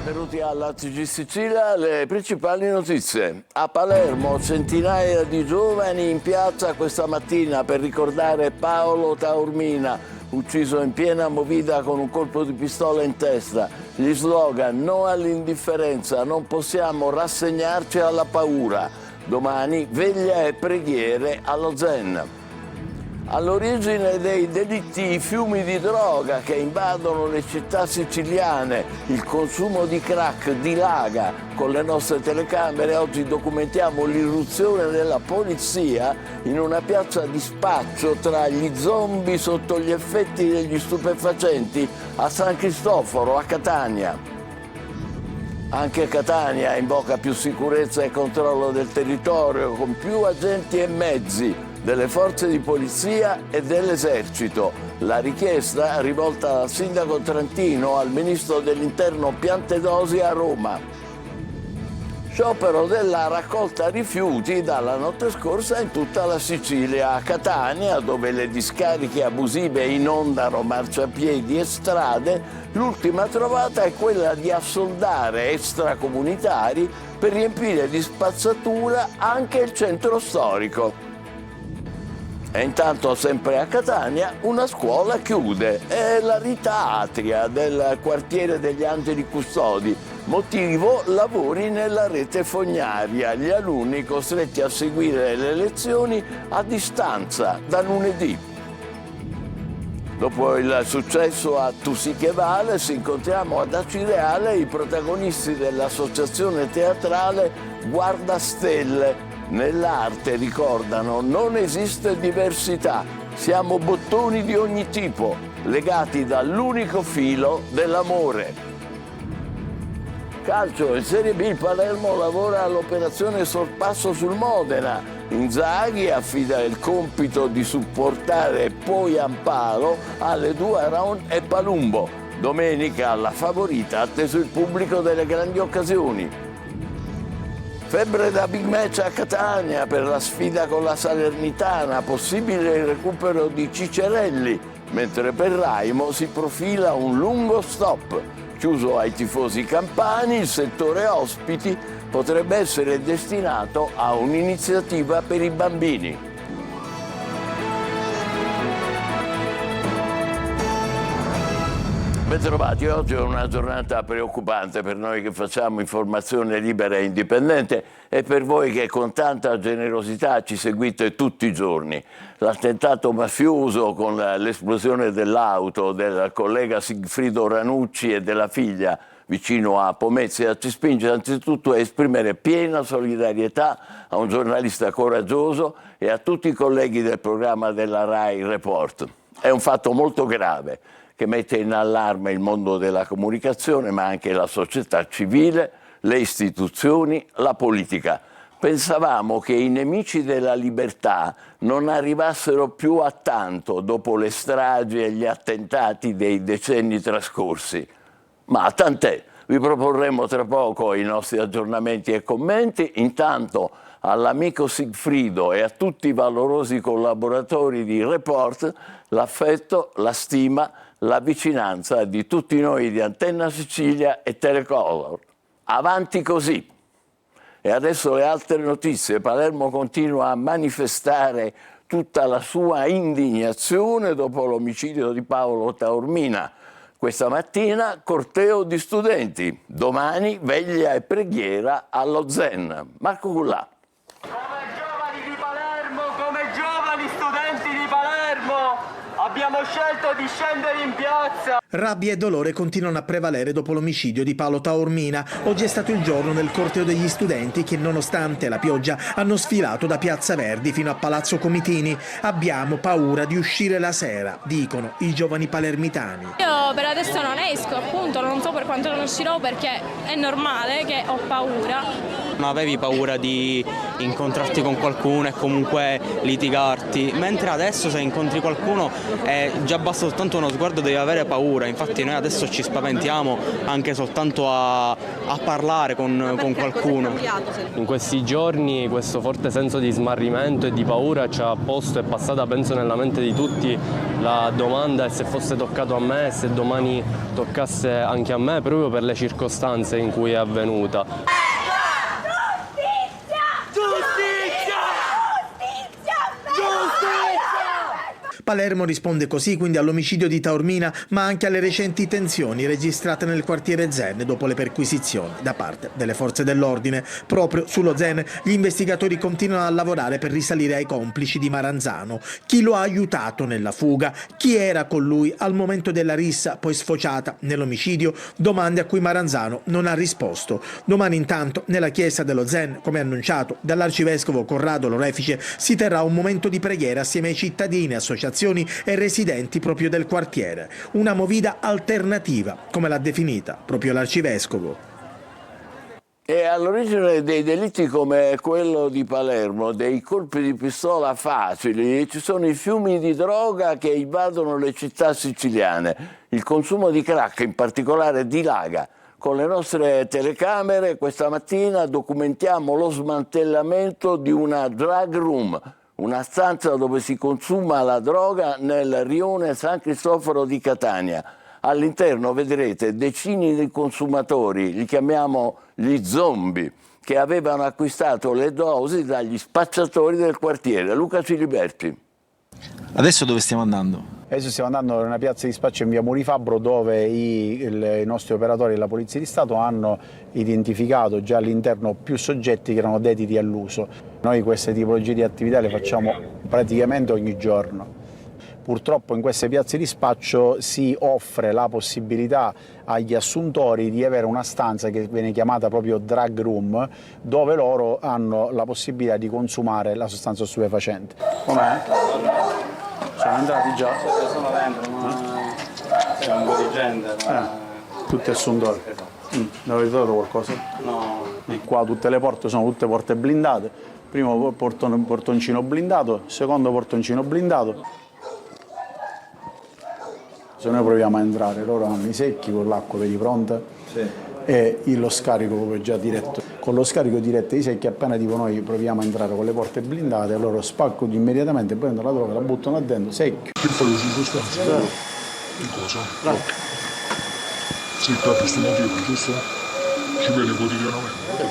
benvenuti alla TG Sicilia, le principali notizie. A Palermo centinaia di giovani in piazza questa mattina per ricordare Paolo Taormina, ucciso in piena movida con un colpo di pistola in testa. Gli slogan: no all'indifferenza, non possiamo rassegnarci alla paura. Domani veglia e preghiere allo Zen. All'origine dei delitti i fiumi di droga che invadono le città siciliane, il consumo di crack dilaga. Con le nostre telecamere oggi documentiamo l'irruzione della polizia in una piazza di spaccio tra gli zombie sotto gli effetti degli stupefacenti a San Cristoforo, a Catania. Anche Catania invoca più sicurezza e controllo del territorio con più agenti e mezzi delle forze di polizia e dell'esercito. La richiesta rivolta dal sindaco Trantino al ministro dell'interno Piantedosi a Roma. Sciopero della raccolta rifiuti dalla notte scorsa in tutta la Sicilia. A Catania, dove le discariche abusive inondano marciapiedi e strade, l'ultima trovata è quella di assoldare extracomunitari per riempire di spazzatura anche il centro storico. E intanto, sempre a Catania, una scuola chiude. È la Rita Atria del quartiere degli Angeli Custodi. Motivo: lavori nella rete fognaria. Gli alunni costretti a seguire le lezioni a distanza da lunedì. Dopo il successo a Tu sì che vale, si incontriamo ad Acireale i protagonisti dell'associazione teatrale Guarda Stelle. Nell'arte, ricordano, non esiste diversità, siamo bottoni di ogni tipo, legati dall'unico filo dell'amore. Calcio, in Serie B il Palermo lavora all'operazione sorpasso sul Modena. Inzaghi affida il compito di supportare poi Amparo alle due Araon e Palumbo. Domenica la favorita, atteso il pubblico delle grandi occasioni. Febbre da big match a Catania per la sfida con la Salernitana, possibile il recupero di Cicerelli, mentre per Raimo si profila un lungo stop. Chiuso ai tifosi campani, il settore ospiti potrebbe essere destinato a un'iniziativa per i bambini. Bentrovati, oggi è una giornata preoccupante per noi che facciamo informazione libera e indipendente e per voi che con tanta generosità ci seguite tutti i giorni. L'attentato mafioso con l'esplosione dell'auto del collega Sigfrido Ranucci e della figlia vicino a Pomezia ci spinge anzitutto a esprimere piena solidarietà a un giornalista coraggioso e a tutti i colleghi del programma della Rai Report. È un fatto molto grave che mette in allarme il mondo della comunicazione, ma anche la società civile, le istituzioni, la politica. Pensavamo che i nemici della libertà non arrivassero più a tanto dopo le stragi e gli attentati dei decenni trascorsi. Ma tant'è, vi proporremo tra poco i nostri aggiornamenti e commenti. Intanto all'amico Sigfrido e a tutti i valorosi collaboratori di Report l'affetto, la stima, la vicinanza di tutti noi di Antenna Sicilia e Telecolor. Avanti così! E adesso le altre notizie. Palermo continua a manifestare tutta la sua indignazione dopo l'omicidio di Paolo Taormina. Questa mattina corteo di studenti, domani veglia e preghiera allo Zen. Marco Cullà. Come giovani di Palermo, come giovani studenti di Palermo, abbiamo scelto di scendere in piazza. Rabbia e dolore continuano a prevalere dopo l'omicidio di Paolo Taormina. Oggi è stato il giorno del corteo degli studenti che, nonostante la pioggia, hanno sfilato da Piazza Verdi fino a Palazzo Comitini. Abbiamo paura di uscire la sera, dicono i giovani palermitani. Io per adesso non esco, appunto, non so per quanto non uscirò perché è normale che ho paura. Non avevi paura di incontrarti con qualcuno e comunque litigarti, mentre adesso se incontri qualcuno già basta soltanto uno sguardo, devi avere paura. Infatti noi adesso ci spaventiamo anche soltanto a parlare con qualcuno. In questi giorni questo forte senso di smarrimento e di paura ci ha posto, è passata penso nella mente di tutti la domanda se fosse toccato a me, se domani toccasse anche a me, proprio per le circostanze in cui è avvenuta. Palermo risponde così quindi all'omicidio di Taormina, ma anche alle recenti tensioni registrate nel quartiere Zen dopo le perquisizioni da parte delle forze dell'ordine. Proprio sullo Zen gli investigatori continuano a lavorare per risalire ai complici di Maranzano. Chi lo ha aiutato nella fuga? Chi era con lui al momento della rissa poi sfociata nell'omicidio? Domande a cui Maranzano non ha risposto. Domani intanto nella chiesa dello Zen, come annunciato dall'arcivescovo Corrado Lorefice, si terrà un momento di preghiera assieme ai cittadini, associazioni e residenti proprio del quartiere. Una movida alternativa, come l'ha definita proprio l'arcivescovo. E all'origine dei delitti come quello di Palermo, dei colpi di pistola facili, ci sono i fiumi di droga che invadono le città siciliane. Il consumo di crack in particolare dilaga. Con le nostre telecamere questa mattina documentiamo lo smantellamento di una drug room, una stanza dove si consuma la droga nel rione San Cristoforo di Catania. All'interno vedrete decine di consumatori, li chiamiamo gli zombie, che avevano acquistato le dosi dagli spacciatori del quartiere. Luca Ciliberti. Adesso dove stiamo andando? Adesso stiamo andando in una piazza di spaccio in via Murifabbro dove i nostri operatori della Polizia di Stato hanno identificato già all'interno più soggetti che erano dediti all'uso. Noi queste tipologie di attività le facciamo praticamente ogni giorno. Purtroppo in queste piazze di spaccio si offre la possibilità agli assuntori di avere una stanza che viene chiamata proprio drug room, dove loro hanno la possibilità di consumare la sostanza stupefacente. Com'è? Sono entrati già? Sono dentro, ma c'è un po' di gente. Ma... Tutti assuntori? Ne avete trovato qualcosa? No. Qua tutte le porte sono tutte porte blindate. Primo portoncino blindato, secondo portoncino blindato. Se noi proviamo a entrare, loro hanno i secchi con l'acqua, vedi, pronta? Sì. E lo scarico proprio già diretto. Con lo scarico diretto dei secchi, appena tipo noi proviamo a entrare con le porte blindate, loro spaccano immediatamente, prendono la droga, la buttano là dentro, secchio. Che fai così sostanza? Che cosa? No. Sei qua per questi motivi, giusto? Ci vede quotidianamente?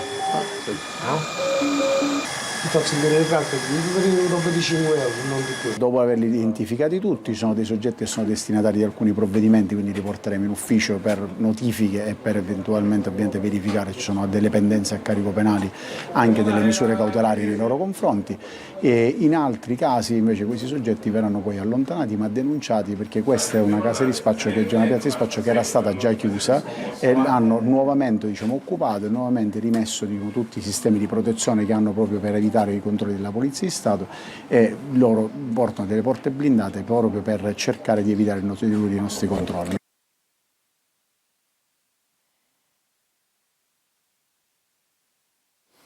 Sì. No? Ti faccio vedere le carte, mi roba di 5 euro, non di più. Dopo averli identificati tutti, ci sono dei soggetti che sono destinatari di alcuni provvedimenti, quindi li porteremo in ufficio per notifiche e per eventualmente ovviamente verificare, ci sono delle pendenze a carico penali, anche delle misure cautelari nei loro confronti. E in altri casi invece questi soggetti verranno poi allontanati ma denunciati, perché questa è una casa di spaccio, che è già una piazza di spaccio che era stata già chiusa e l'hanno nuovamente occupato e nuovamente rimesso tutti i sistemi di protezione che hanno proprio per evitare i controlli della Polizia di Stato, e loro portano delle porte blindate proprio per cercare di evitare i nostri controlli.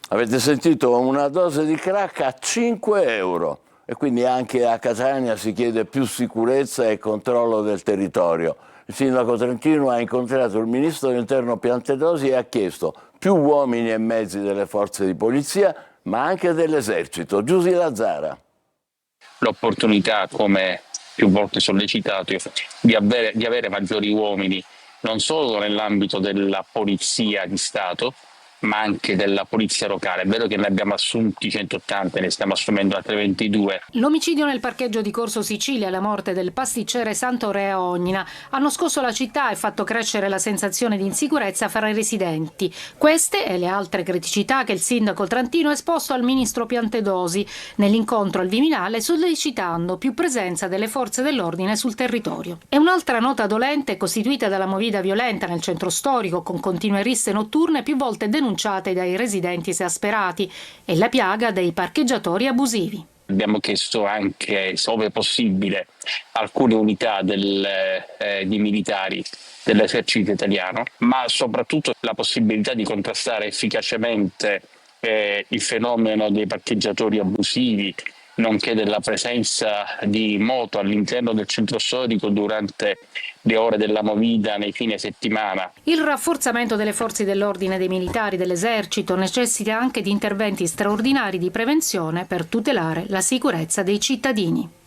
Avete sentito, una dose di crack a 5 euro e quindi anche a Catania si chiede più sicurezza e controllo del territorio. Il sindaco trentino ha incontrato il ministro dell'Interno Piantedosi e ha chiesto più uomini e mezzi delle forze di polizia, ma anche dell'esercito. Giusy Lazzara. L'opportunità, come più volte sollecitato, di avere maggiori uomini, non solo nell'ambito della polizia di Stato, ma anche della polizia locale. È vero che ne abbiamo assunti 180, ne stiamo assumendo altre 22. L'omicidio nel parcheggio di Corso Sicilia e la morte del pasticcere Santorea Ognina hanno scosso la città e fatto crescere la sensazione di insicurezza fra i residenti. Queste e le altre criticità che il sindaco trentino ha esposto al ministro Piantedosi nell'incontro al Viminale, sollecitando più presenza delle forze dell'ordine sul territorio. E un'altra nota dolente è costituita dalla movida violenta nel centro storico, con continue risse notturne più volte denunciate dai residenti esasperati, e la piaga dei parcheggiatori abusivi. Abbiamo chiesto anche, ove possibile, alcune unità di militari dell'esercito italiano, ma soprattutto la possibilità di contrastare efficacemente il fenomeno dei parcheggiatori abusivi, nonché della presenza di moto all'interno del centro storico durante le ore della movida nei fine settimana. Il rafforzamento delle forze dell'ordine, dei militari, dell'esercito necessita anche di interventi straordinari di prevenzione per tutelare la sicurezza dei cittadini.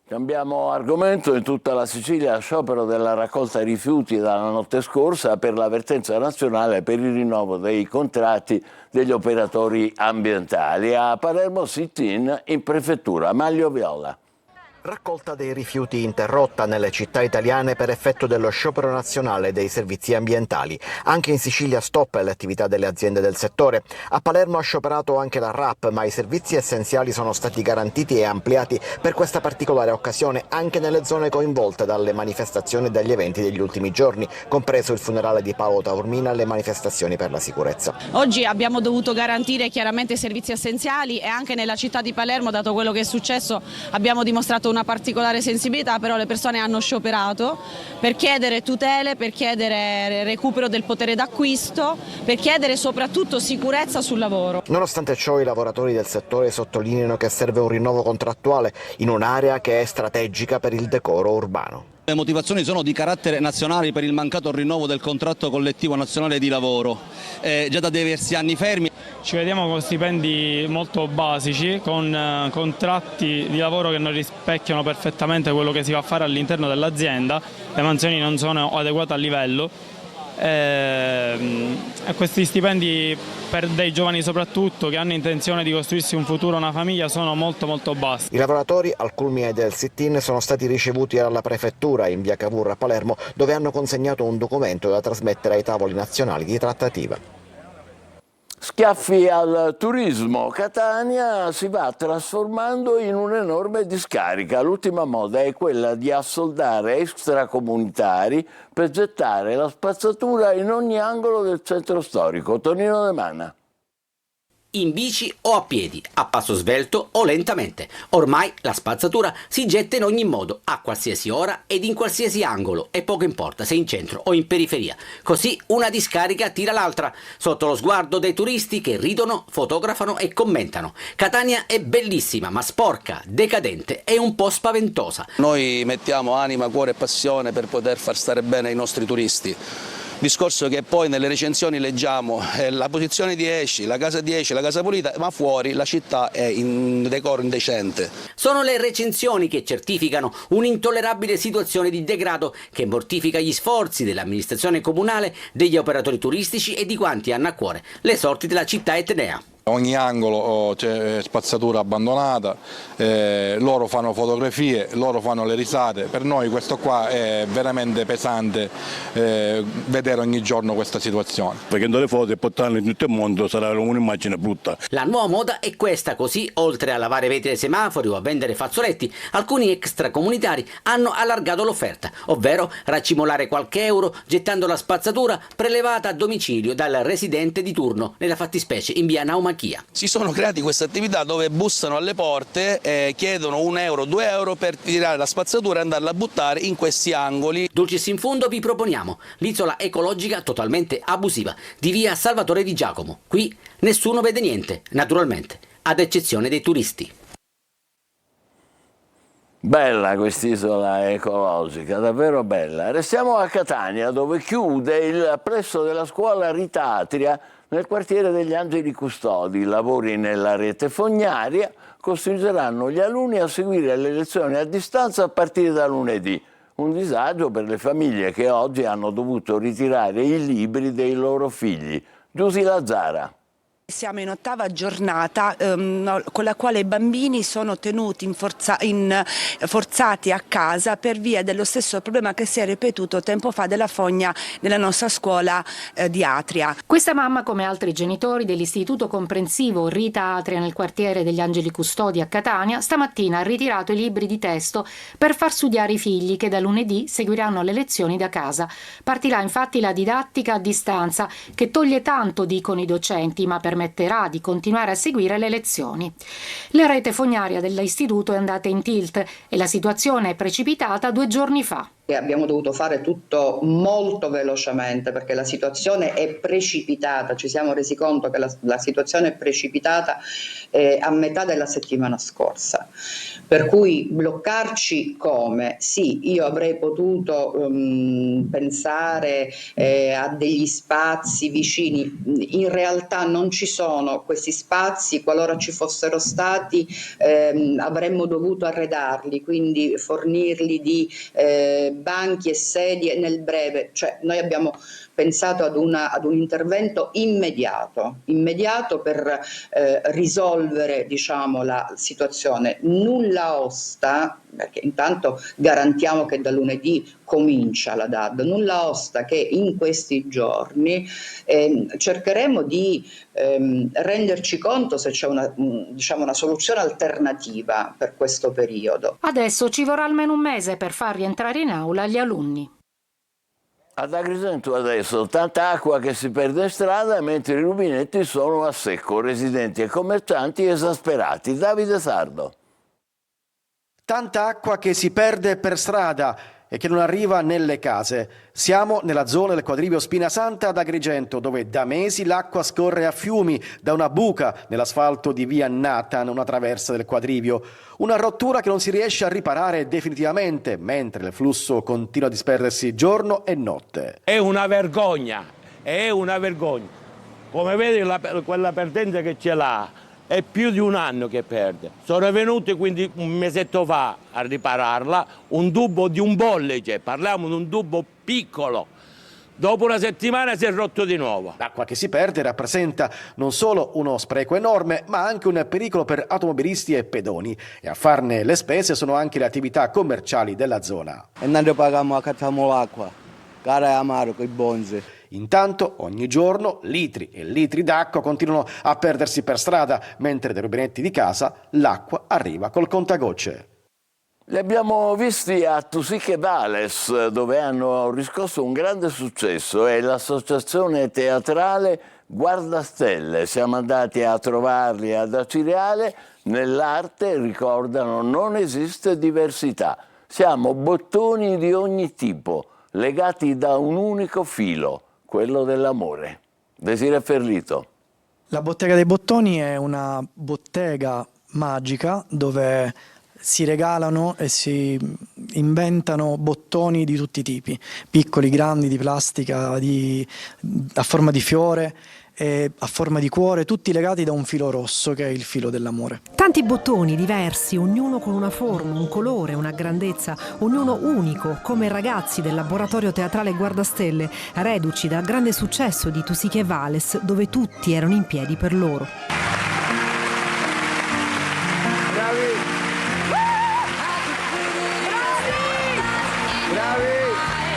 Cambiamo argomento. In tutta la Sicilia sciopero della raccolta rifiuti dalla notte scorsa per l'avvertenza nazionale per il rinnovo dei contratti degli operatori ambientali. A Palermo sit-in in prefettura. Maglio Viola. Raccolta dei rifiuti interrotta nelle città italiane per effetto dello sciopero nazionale dei servizi ambientali. Anche in Sicilia stop alle attività delle aziende del settore. A Palermo ha scioperato anche la RAP, ma i servizi essenziali sono stati garantiti e ampliati per questa particolare occasione anche nelle zone coinvolte dalle manifestazioni e dagli eventi degli ultimi giorni, compreso il funerale di Paolo Taormina e le manifestazioni per la sicurezza. Oggi abbiamo dovuto garantire chiaramente servizi essenziali e anche nella città di Palermo, dato quello che è successo, abbiamo dimostrato una particolare sensibilità, però le persone hanno scioperato per chiedere tutele, per chiedere recupero del potere d'acquisto, per chiedere soprattutto sicurezza sul lavoro. Nonostante ciò, i lavoratori del settore sottolineano che serve un rinnovo contrattuale in un'area che è strategica per il decoro urbano. Le motivazioni sono di carattere nazionale per il mancato rinnovo del contratto collettivo nazionale di lavoro, già da diversi anni fermi. Ci vediamo con stipendi molto basici, con contratti di lavoro che non rispecchiano perfettamente quello che si va a fare all'interno dell'azienda, le mansioni non sono adeguate al livello e questi stipendi per dei giovani soprattutto che hanno intenzione di costruirsi un futuro, una famiglia, sono molto bassi. I lavoratori al culmine del sit-in sono stati ricevuti alla prefettura in via Cavour a Palermo, dove hanno consegnato un documento da trasmettere ai tavoli nazionali di trattativa. Schiaffi al turismo. Catania si va trasformando in un'enorme discarica. L'ultima moda è quella di assoldare extracomunitari per gettare la spazzatura in ogni angolo del centro storico. Tonino De Mana. In bici o a piedi, a passo svelto o lentamente. Ormai la spazzatura si getta in ogni modo, a qualsiasi ora ed in qualsiasi angolo, e poco importa se in centro o in periferia. Così una discarica tira l'altra, sotto lo sguardo dei turisti che ridono, fotografano e commentano. Catania è bellissima, ma sporca, decadente e un po' spaventosa. Noi mettiamo anima, cuore e passione per poter far stare bene i nostri turisti. Discorso che poi nelle recensioni leggiamo la posizione 10, la casa 10, la casa pulita, ma fuori la città è in decoro indecente. Sono le recensioni che certificano un'intollerabile situazione di degrado che mortifica gli sforzi dell'amministrazione comunale, degli operatori turistici e di quanti hanno a cuore le sorti della città etnea. Ogni angolo c'è spazzatura abbandonata, loro fanno fotografie, loro fanno le risate. Per noi questo qua è veramente pesante vedere ogni giorno questa situazione. Prendendo le foto e portarle in tutto il mondo sarà un'immagine brutta. La nuova moda è questa, così oltre a lavare vetri ai semafori o a vendere fazzoletti, alcuni extracomunitari hanno allargato l'offerta, ovvero racimolare qualche euro gettando la spazzatura prelevata a domicilio dal residente di turno, nella fattispecie in via Naumachia. Si sono creati queste attività dove bussano alle porte e chiedono 1 euro, 2 euro per tirare la spazzatura e andarla a buttare in questi angoli. Dulcis in fundo vi proponiamo l'isola ecologica totalmente abusiva di via Salvatore Di Giacomo. Qui nessuno vede niente, naturalmente, ad eccezione dei turisti. Bella quest'isola ecologica, davvero bella. Restiamo a Catania, dove chiude il plesso della scuola Rita Atria nel quartiere degli Angeli Custodi. I lavori nella rete fognaria costringeranno gli alunni a seguire le lezioni a distanza a partire da lunedì. Un disagio per le famiglie che oggi hanno dovuto ritirare i libri dei loro figli. Giusy Lazzara. Siamo in 8ª giornata con la quale i bambini sono tenuti forzati a casa per via dello stesso problema che si è ripetuto tempo fa della fogna nella nostra scuola di Atria. Questa mamma, come altri genitori dell'istituto comprensivo Rita Atria nel quartiere degli Angeli Custodi a Catania, stamattina ha ritirato i libri di testo per far studiare i figli che da lunedì seguiranno le lezioni da casa. Partirà infatti la didattica a distanza che toglie tanto, dicono i docenti, ma permetterà di continuare a seguire le lezioni. La rete fognaria dell'istituto è andata in tilt e la situazione è precipitata 2 giorni fa. che abbiamo dovuto fare tutto molto velocemente perché la situazione è precipitata, ci siamo resi conto che la situazione è precipitata a metà della settimana scorsa, per cui bloccarci come? Sì, io avrei potuto pensare a degli spazi vicini, in realtà non ci sono questi spazi, qualora ci fossero stati avremmo dovuto arredarli, quindi fornirli di banchi e sedie nel breve, cioè noi abbiamo pensato ad un intervento immediato per risolvere, diciamo, la situazione. Nulla osta, perché intanto garantiamo che da lunedì comincia la DAD, nulla osta che in questi giorni cercheremo di renderci conto se c'è una soluzione alternativa per questo periodo. Adesso ci vorrà almeno un mese per far rientrare in aula gli alunni. Ad Agrigento adesso tanta acqua che si perde in strada mentre i rubinetti sono a secco, residenti e commercianti esasperati. Davide Sardo. Tanta acqua che si perde per strada e che non arriva nelle case. Siamo nella zona del quadrivio Spinasanta ad Agrigento, dove da mesi l'acqua scorre a fiumi da una buca nell'asfalto di via Nathan, una traversa del quadrivio. Una rottura che non si riesce a riparare definitivamente, mentre il flusso continua a disperdersi giorno e notte. È una vergogna, è una vergogna. Come vedi quella perdenza che ce l'ha, è più di un anno che perde. Sono venuti quindi un mesetto fa a ripararla, un tubo di un bollice, parliamo di un tubo piccolo. Dopo una settimana si è rotto di nuovo. L'acqua che si perde rappresenta non solo uno spreco enorme, ma anche un pericolo per automobilisti e pedoni. E a farne le spese sono anche le attività commerciali della zona. E noi paghiamo a cacciamo l'acqua, cara e amaro, con i bonzi. Intanto ogni giorno litri e litri d'acqua continuano a perdersi per strada, mentre dai rubinetti di casa l'acqua arriva col contagocce. Li abbiamo visti a Tusiche Vales, dove hanno riscosso un grande successo, è l'associazione teatrale Guardastelle. Siamo andati a trovarli ad Acireale. Nell'arte, ricordano, non esiste diversità. Siamo bottoni di ogni tipo, legati da un unico filo, quello dell'amore. Desiree Ferlito. La Bottega dei Bottoni è una bottega magica dove si regalano e si inventano bottoni di tutti i tipi, piccoli, grandi, di plastica, a forma di fiore e a forma di cuore, tutti legati da un filo rosso che è il filo dell'amore. Tanti bottoni diversi, ognuno con una forma, un colore, una grandezza, ognuno unico, come i ragazzi del laboratorio teatrale Guardastelle, reduci dal grande successo di Tusiche Vales, dove tutti erano in piedi per loro.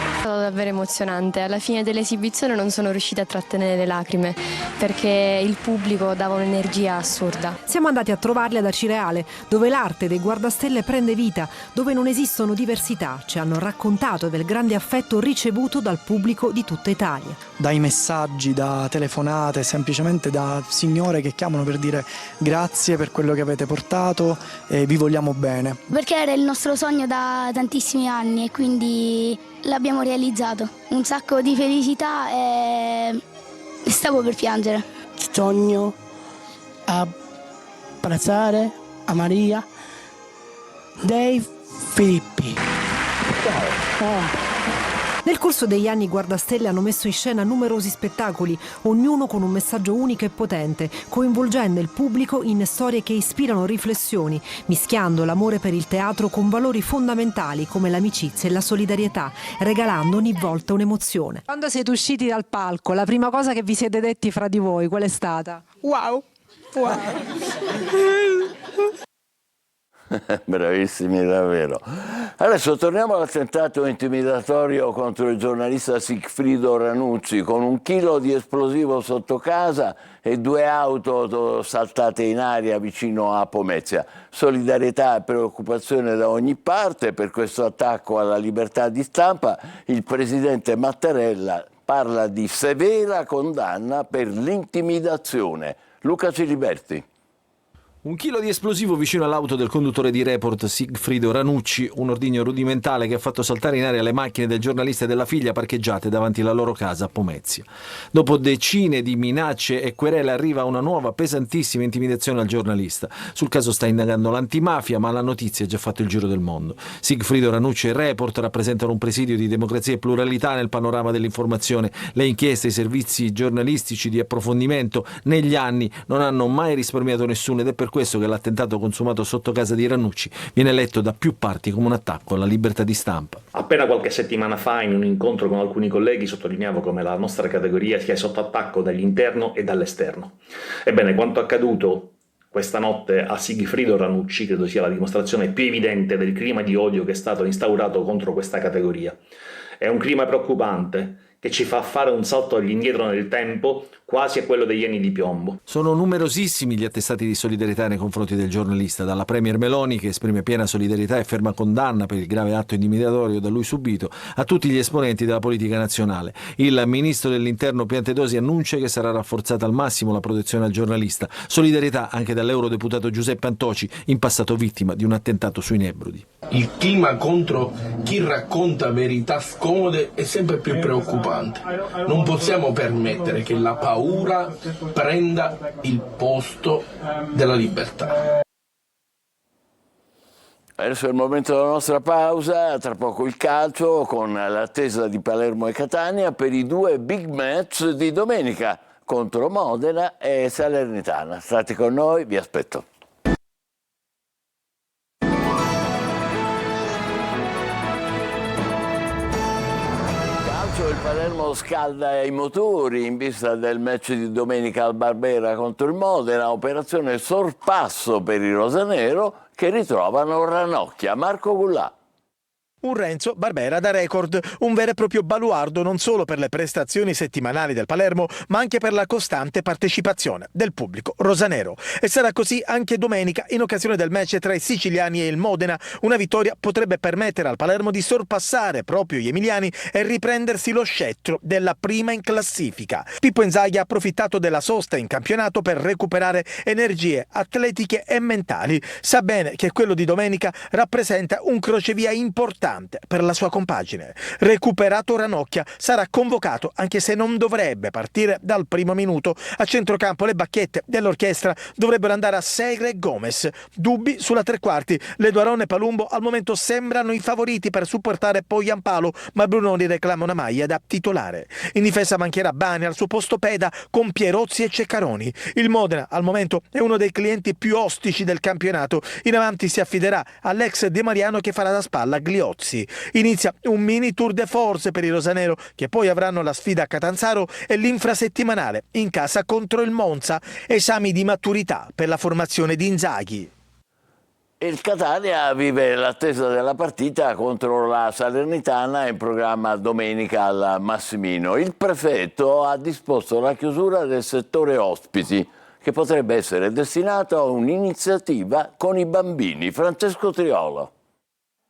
È stato davvero emozionante. Alla fine dell'esibizione non sono riuscita a trattenere le lacrime perché il pubblico dava un'energia assurda. Siamo andati a trovarli ad Acireale, dove l'arte dei Guardastelle prende vita, dove non esistono diversità. Ci hanno raccontato del grande affetto ricevuto dal pubblico di tutta Italia. Dai messaggi, da telefonate, semplicemente da signore che chiamano per dire grazie per quello che avete portato e vi vogliamo bene. Perché era il nostro sogno da tantissimi anni e quindi l'abbiamo realizzato. Un sacco di felicità e stavo per piangere. Sogno abbracciare a Maria dei Filippi. Nel corso degli anni Guardastelle hanno messo in scena numerosi spettacoli, ognuno con un messaggio unico e potente, coinvolgendo il pubblico in storie che ispirano riflessioni, mischiando l'amore per il teatro con valori fondamentali come l'amicizia e la solidarietà, regalando ogni volta un'emozione. Quando siete usciti dal palco, la prima cosa che vi siete detti fra di voi, qual è stata? Wow! Wow! Bravissimi davvero. Adesso torniamo all'attentato intimidatorio contro il giornalista Sigfrido Ranucci, con 1 chilo di esplosivo sotto casa e 2 auto saltate in aria vicino a Pomezia. Solidarietà e preoccupazione da ogni parte per questo attacco alla libertà di stampa. Il presidente Mattarella parla di severa condanna per l'intimidazione. Luca Ciliberti. Un chilo di esplosivo vicino all'auto del conduttore di Report, Sigfrido Ranucci, un ordigno rudimentale che ha fatto saltare in aria le macchine del giornalista e della figlia parcheggiate davanti alla loro casa a Pomezia. Dopo decine di minacce e querele arriva una nuova pesantissima intimidazione al giornalista. Sul caso sta indagando l'antimafia, ma la notizia ha già fatto il giro del mondo. Sigfrido Ranucci e Report rappresentano un presidio di democrazia e pluralità nel panorama dell'informazione. Le inchieste e i servizi giornalistici di approfondimento negli anni non hanno mai risparmiato nessuno ed è per questo che l'attentato consumato sotto casa di Ranucci viene letto da più parti come un attacco alla libertà di stampa. Appena qualche settimana fa, in un incontro con alcuni colleghi, sottolineavo come la nostra categoria sia sotto attacco dall'interno e dall'esterno. Ebbene, quanto accaduto questa notte a Sigfrido Ranucci credo sia la dimostrazione più evidente del clima di odio che è stato instaurato contro questa categoria. È un clima preoccupante che ci fa fare un salto all'indietro nel tempo, quasi a quello degli anni di piombo. Sono numerosissimi gli attestati di solidarietà nei confronti del giornalista, dalla premier Meloni, che esprime piena solidarietà e ferma condanna per il grave atto intimidatorio da lui subito, a tutti gli esponenti della politica nazionale. Il ministro dell'Interno Piantedosi annuncia che sarà rafforzata al massimo la protezione al giornalista. Solidarietà anche dall'eurodeputato Giuseppe Antoci, in passato vittima di un attentato sui Nebrodi. Il clima contro chi racconta verità scomode è sempre più preoccupante. Non possiamo permettere che la paura prenda il posto della libertà. Adesso è il momento della nostra pausa, tra poco il calcio con l'attesa di Palermo e Catania per i due big match di domenica contro Modena e Salernitana. State con noi, vi aspetto. Il Palermo scalda i motori in vista del match di domenica al Barbera contro il Modena, operazione sorpasso per i rosanero che ritrovano Ranocchia. Marco Gullà. Un Renzo Barbera da record, un vero e proprio baluardo non solo per le prestazioni settimanali del Palermo, ma anche per la costante partecipazione del pubblico rosanero. E sarà così anche domenica in occasione del match tra i siciliani e il Modena. Una vittoria potrebbe permettere al Palermo di sorpassare proprio gli emiliani e riprendersi lo scettro della prima in classifica. Pippo Inzaghi ha approfittato della sosta in campionato per recuperare energie atletiche e mentali. Sa bene che quello di domenica rappresenta un crocevia importante per la sua compagine. Recuperato Ranocchia, sarà convocato anche se non dovrebbe partire dal primo minuto. A centrocampo le bacchette dell'orchestra dovrebbero andare a Segre e Gomez. Dubbi sulla tre quarti. Leduarone e Palumbo al momento sembrano i favoriti per supportare Pogliampalo, ma Brunoni reclama una maglia da titolare. In difesa mancherà Bani al suo posto Peda con Pierozzi e Ceccaroni. Il Modena al momento è uno dei clienti più ostici del campionato. In avanti si affiderà all'ex De Mariano che farà da spalla a Gliozzi. Inizia un mini tour de force per i rosanero che poi avranno la sfida a Catanzaro e l'infrasettimanale in casa contro il Monza. Esami di maturità per la formazione di Inzaghi. Il Catania vive l'attesa della partita contro la Salernitana in programma domenica al Massimino. Il prefetto ha disposto la chiusura del settore ospiti che potrebbe essere destinato a un'iniziativa con i bambini. Francesco Triolo.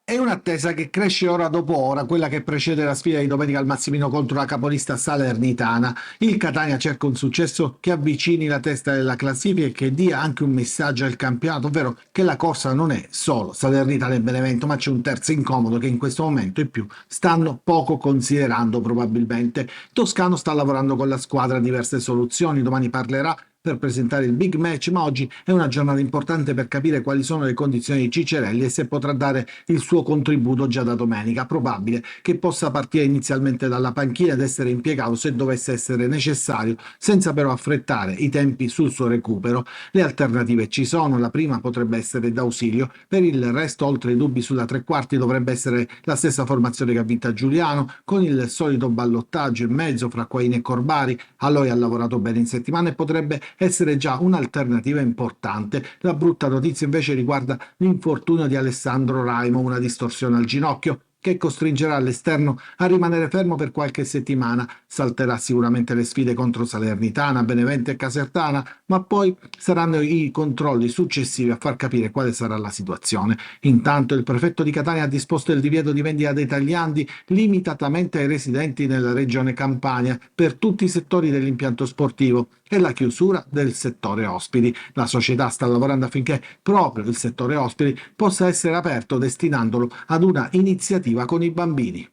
È un'attesa che cresce ora dopo ora, quella che precede la sfida di domenica al Massimino contro la capolista Salernitana. Il Catania cerca un successo che avvicini la testa della classifica e che dia anche un messaggio al campionato, ovvero che la corsa non è solo Salernitana e Benevento, ma c'è un terzo incomodo che in questo momento e più stanno poco considerando probabilmente. Toscano sta lavorando con la squadra a diverse soluzioni, domani parlerà per presentare il big match, ma oggi è una giornata importante per capire quali sono le condizioni di Ciccerelli e se potrà dare il suo contributo già da domenica. Probabile che possa partire inizialmente dalla panchina ed essere impiegato se dovesse essere necessario, senza però affrettare i tempi sul suo recupero. Le alternative ci sono, la prima potrebbe essere d'ausilio, per il resto oltre ai dubbi sulla tre quarti dovrebbe essere la stessa formazione che ha vinta Giuliano, con il solito ballottaggio in mezzo fra Quaini e Corbari. Aloi ha lavorato bene in settimana e potrebbe essere già un'alternativa importante. La brutta notizia invece riguarda l'infortunio di Alessandro Raimo, una distorsione al ginocchio. che costringerà l'esterno a rimanere fermo per qualche settimana. Salterà sicuramente le sfide contro Salernitana, Benevento e Casertana, ma poi saranno i controlli successivi a far capire quale sarà la situazione. Intanto il prefetto di Catania ha disposto il divieto di vendita dei tagliandi limitatamente ai residenti nella regione Campania per tutti i settori dell'impianto sportivo e la chiusura del settore ospiti. La società sta lavorando affinché proprio il settore ospiti possa essere aperto, destinandolo ad una iniziativa con i bambini.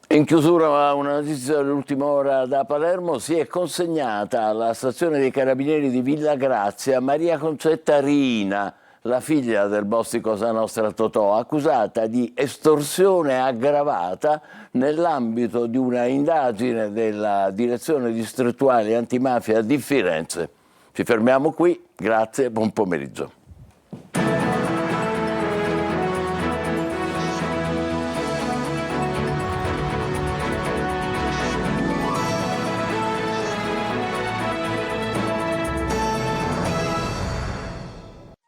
In chiusura una notizia dell'ultima ora da Palermo: si è consegnata alla stazione dei Carabinieri di Villa Grazia Maria Concetta Riina, la figlia del boss di Cosa Nostra Totò, accusata di estorsione aggravata nell'ambito di una indagine della Direzione Distrettuale Antimafia di Firenze. Ci fermiamo qui, grazie, buon pomeriggio.